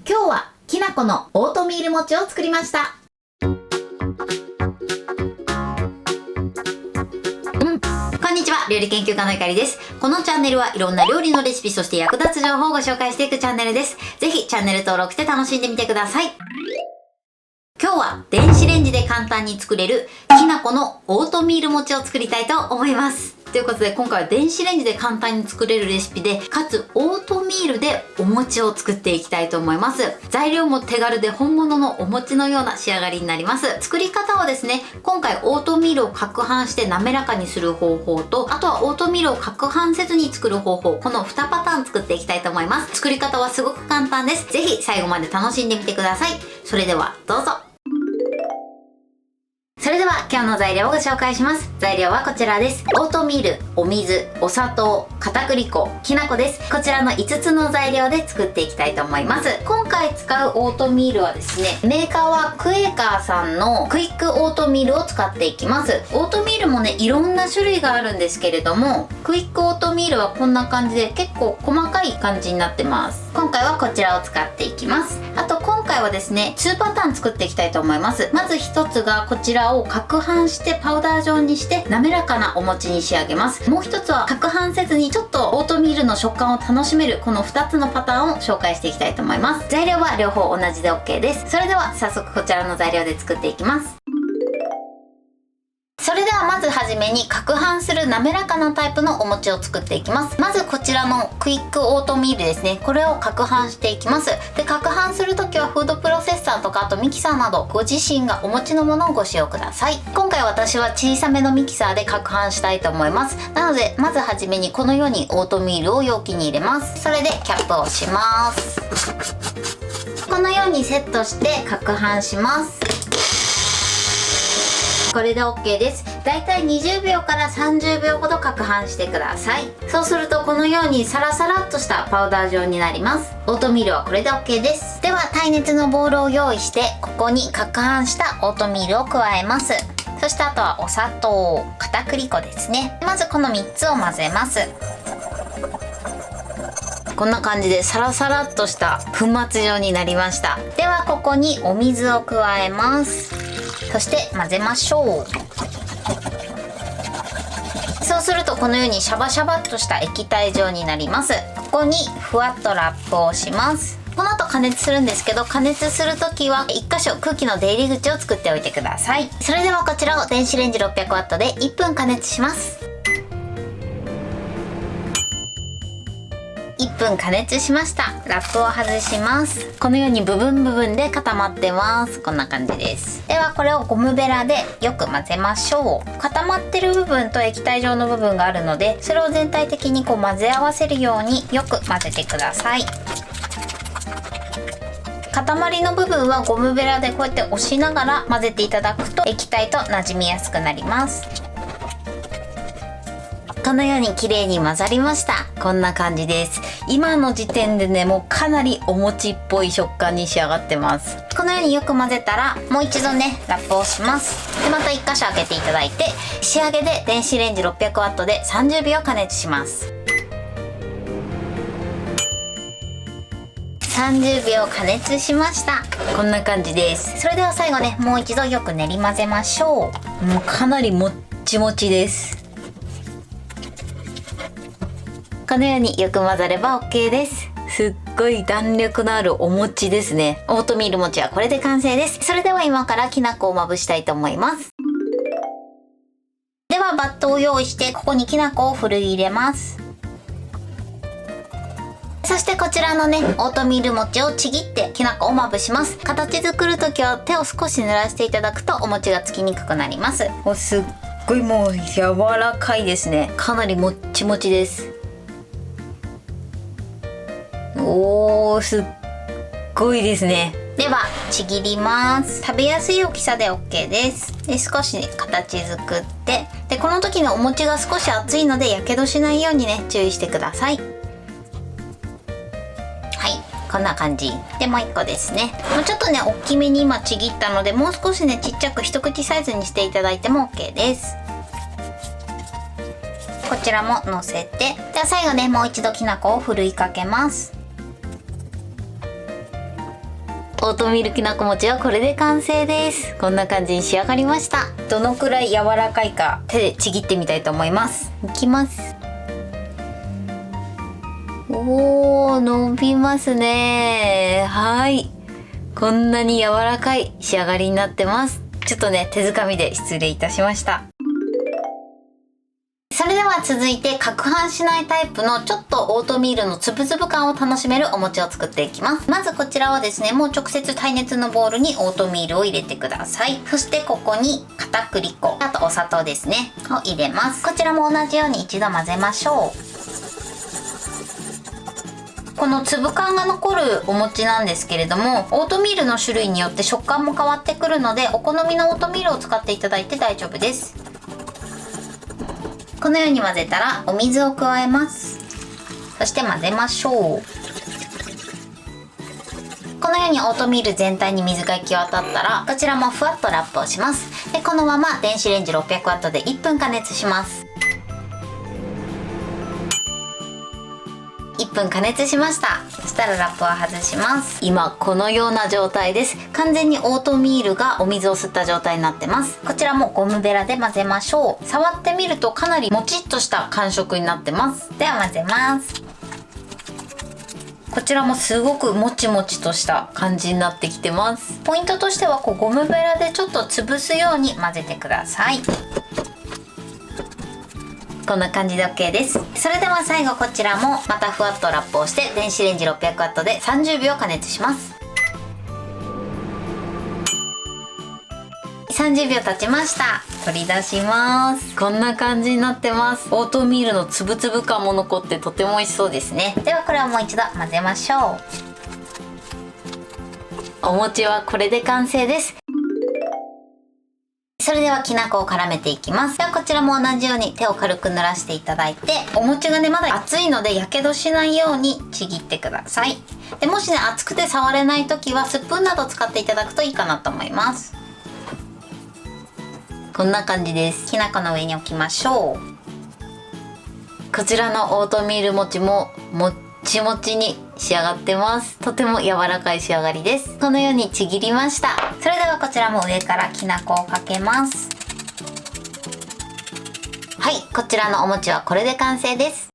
今日はきなこのオートミール餅を作りました。こんにちは、料理研究家のゆかりです。このチャンネルはいろんな料理のレシピ、そして役立つ情報をご紹介していくチャンネルです。ぜひチャンネル登録して楽しんでみてください。今日は電子レンジで簡単に作れるきなこのオートミール餅を作りたいと思います。ということで今回は電子レンジで簡単に作れるレシピで、かつオートミールでお餅を作っていきたいと思います。材料も手軽で本物のお餅のような仕上がりになります。作り方はですね、今回オートミールを攪拌して滑らかにする方法と、あとはオートミールを攪拌せずに作る方法、この2パターン作っていきたいと思います。作り方はすごく簡単です。ぜひ最後まで楽しんでみてください。それではどうぞ。それでは今日の材料をご紹介します。材料はこちらです。オートミール、お水、お砂糖、片栗粉、きな粉です。こちらの5つの材料で作っていきたいと思います。今回使うオートミールはですね、メーカーはクエーカーさんのクイックオートミールを使っていきます。オートミールもね、いろんな種類があるんですけれども、クイックオートミールはこんな感じで結構細かい感じになってます。今回はこちらを使っていきます。あと今回はですね、2パターン作っていきたいと思います。まず1つがこちらを攪拌してパウダー状にして滑らかなお餅に仕上げます。もう1つは攪拌せずにちょっとオートミールの食感を楽しめるこの2つのパターンを紹介していきたいと思います。材料は両方同じで OK です。それでは早速こちらの材料で作っていきます。それではまずはじめに攪拌する滑らかなタイプのお餅を作っていきます。まずこちらのクイックオートミールですね、これを攪拌していきます。で、攪拌するときはフードプロセッサーとかあとミキサーなどご自身がお持ちのものをご使用ください。今回私は小さめのミキサーで攪拌したいと思います。なのでまずはじめにこのようにオートミールを容器に入れます。それでキャップをします。このようにセットして攪拌します。これで OK です。だいたい20秒から30秒ほど攪拌してください。そうするとこのようにサラサラっとしたパウダー状になります。オートミールはこれで OK です。では耐熱のボウルを用意して、ここに攪拌したオートミールを加えます。そしてあとはお砂糖、片栗粉ですね。まずこの3つを混ぜます。こんな感じでサラサラっとした粉末状になりました。ではここにお水を加えます。そして混ぜましょう。そうするとこのようにシャバシャバっとした液体状になります。ここにふわっとラップをします。この後加熱するんですけど、加熱する時は1箇所空気の出入り口を作っておいてください。それではこちらを電子レンジ 600W で1分加熱します。1分加熱しました。ラップを外します。このように部分で固まってます。こんな感じです。ではこれをゴムベラでよく混ぜましょう。固まってる部分と液体状の部分があるので、それを全体的にこう混ぜ合わせるようによく混ぜてください。塊の部分はゴムベラでこうやって押しながら混ぜていただくと液体と馴染みやすくなります。このように綺麗に混ざりました。こんな感じです。今の時点でね、もうかなりお餅っぽい食感に仕上がってます。このようによく混ぜたらもう一度ね、ラップをします。でまた1箇所開けていただいて、仕上げで電子レンジ 600W で30秒加熱します。30秒加熱しました。こんな感じです。それでは最後ね、もう一度よく練り混ぜましょう。もうかなりもっちもちです。このようによく混ざれば OK です。すっごい弾力のあるお餅ですね。オートミール餅はこれで完成です。それでは今からきな粉をまぶしたいと思います。ではバットを用意して、ここにきな粉をふるい入れます。そしてこちらのね、オートミール餅をちぎってきな粉をまぶします。形作るときは手を少し濡らしていただくとお餅がつきにくくなります。すっごいもう柔らかいですね。かなりもっちもちです。おー、すっごいですね。ではちぎります。食べやすい大きさで OK です。で少し、ね、形作って、でこの時のお餅が少し熱いのでやけどしないようにね、注意してください。はい、こんな感じでもう1個ですね。もうちょっとね大きめに今ちぎったので、もう少しねちっちゃく一口サイズにしていただいても OK です。こちらも乗せて、では最後ね、もう一度きな粉をふるいかけます。オートミールきなこ餅はこれで完成です。こんな感じに仕上がりました。どのくらい柔らかいか手でちぎってみたいと思います。いきます。おー、伸びますね。はい、こんなに柔らかい仕上がりになってます。ちょっとね、手づかみで失礼いたしました。それでは続いて、攪拌しないタイプのちょっとオートミールのつぶつぶ感を楽しめるお餅を作っていきます。まずこちらはですね、もう直接耐熱のボウルにオートミールを入れてください。そしてここに片栗粉、あとお砂糖ですねを入れます。こちらも同じように一度混ぜましょう。この粒感が残るお餅なんですけれども、オートミールの種類によって食感も変わってくるので、お好みのオートミールを使っていただいて大丈夫です。このように混ぜたらお水を加えます。そして混ぜましょう。このようにオートミール全体に水が行き渡ったら、こちらもふわっとラップをします。で、このまま電子レンジ 600W で1分加熱します。1分加熱しました。そしたらラップを外します。今このような状態です。完全にオートミールがお水を吸った状態になってます。こちらもゴムベラで混ぜましょう。触ってみるとかなりもちっとした感触になってます。では混ぜます。こちらもすごくもちもちとした感じになってきてます。ポイントとしてはゴムベラでちょっと潰すように混ぜてください。こんな感じで OK です。それでは最後こちらもまたふわっとラップをして電子レンジ 600W で30秒加熱します。30秒経ちました。取り出します。こんな感じになってます。オートミールのつぶつぶ感も残ってとても美味しそうですね。ではこれをもう一度混ぜましょう。お餅はこれで完成です。それではきな粉を絡めていきます。ではこちらも同じように手を軽く濡らしていただいて、お餅がねまだ熱いのでやけどしないようにちぎってください。でもしね熱くて触れない時はスプーンなど使っていただくといいかなと思います。こんな感じです。きな粉の上に置きましょう。こちらのオートミール餅ももっちもちに仕上がってます。とても柔らかい仕上がりです。このようにちぎりました。それではこちらも上からきな粉をかけます。はい、こちらのお餅はこれで完成です。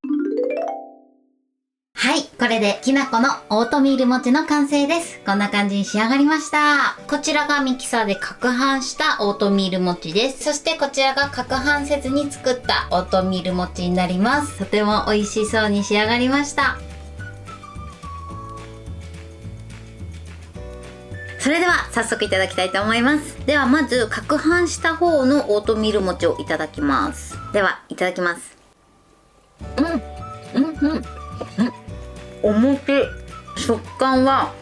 はい、これできな粉のオートミール餅の完成です。こんな感じに仕上がりました。こちらがミキサーで攪拌したオートミール餅です。そしてこちらが攪拌せずに作ったオートミール餅になります。とても美味しそうに仕上がりました。それでは早速いただきたいと思います。ではまず攪拌した方のオートミール餅をいただきます。ではいただきます。お餅、食感は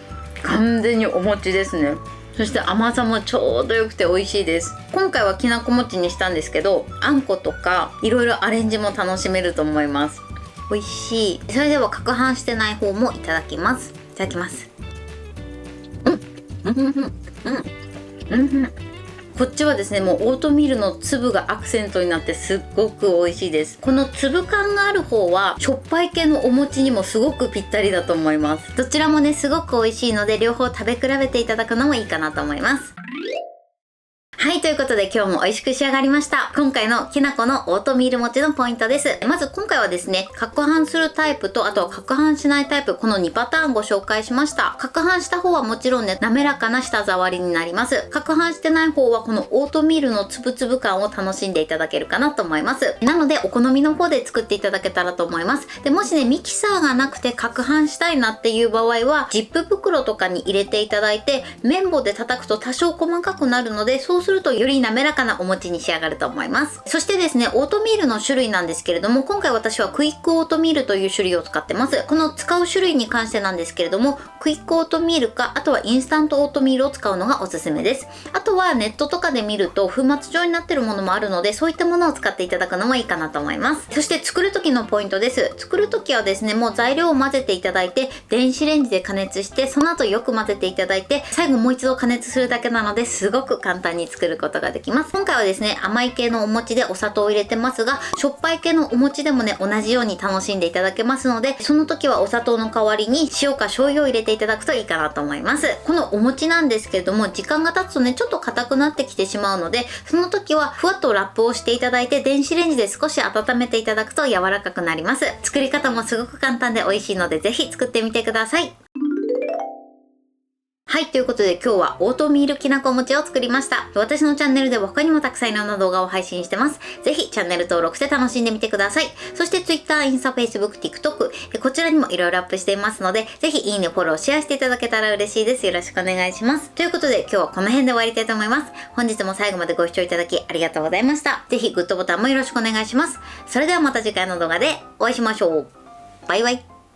完全にお餅ですね。そして甘さもちょうどよくて美味しいです。今回はきなこ餅にしたんですけど、あんことかいろいろアレンジも楽しめると思います。美味しい。それでは攪拌してない方もいただきます。いただきます。こっちはですね、もうオートミールの粒がアクセントになってすっごく美味しいです。この粒感がある方はしょっぱい系のお餅にもすごくぴったりだと思います。どちらもねすごく美味しいので、両方食べ比べていただくのもいいかなと思います。はい、ということで今日も美味しく仕上がりました。今回のきなこのオートミール餅のポイントです。まず今回はですね、攪拌するタイプと、あとは攪拌しないタイプ、この2パターンご紹介しました。攪拌した方はもちろんね、滑らかな舌触りになります。攪拌してない方はこのオートミールのつぶつぶ感を楽しんでいただけるかなと思います。なのでお好みの方で作っていただけたらと思います。で、もしね、ミキサーがなくて攪拌したいなっていう場合は、ジップ袋とかに入れていただいて、綿棒で叩くと多少細かくなるので、そうするとより滑らかなお餅に仕上がると思います。そしてですね、オートミールの種類なんですけれども、今回私はクイックオートミールという種類を使ってます。この使う種類に関してなんですけれども、クイックオートミールか、あとはインスタントオートミールを使うのがおすすめです。あとはネットとかで見ると粉末状になってるものもあるので、そういったものを使っていただくのもいいかなと思います。そして作る時のポイントです。作る時はですね、もう材料を混ぜていただいて、電子レンジで加熱して、その後よく混ぜていただいて、最後もう一度加熱するだけなので、すごく簡単に作ることことができます。今回はですね、甘い系のお餅でお砂糖を入れてますが、しょっぱい系のお餅でもね、同じように楽しんでいただけますので、その時はお砂糖の代わりに塩か醤油を入れていただくといいかなと思います。このお餅なんですけれども、時間が経つとね、ちょっと硬くなってきてしまうので、その時はふわっとラップをしていただいて、電子レンジで少し温めていただくと柔らかくなります。作り方もすごく簡単で美味しいので、ぜひ作ってみてください。はい、ということで今日はオートミールきなこ餅を作りました。私のチャンネルでは他にもたくさんいろんな動画を配信してます。ぜひチャンネル登録して楽しんでみてください。そして Twitter、インスタ、Facebook、TikTok、こちらにもいろいろアップしていますので、ぜひいいね、フォロー、シェアしていただけたら嬉しいです。よろしくお願いします。ということで今日はこの辺で終わりたいと思います。本日も最後までご視聴いただきありがとうございました。ぜひグッドボタンもよろしくお願いします。それではまた次回の動画でお会いしましょう。バイバイ。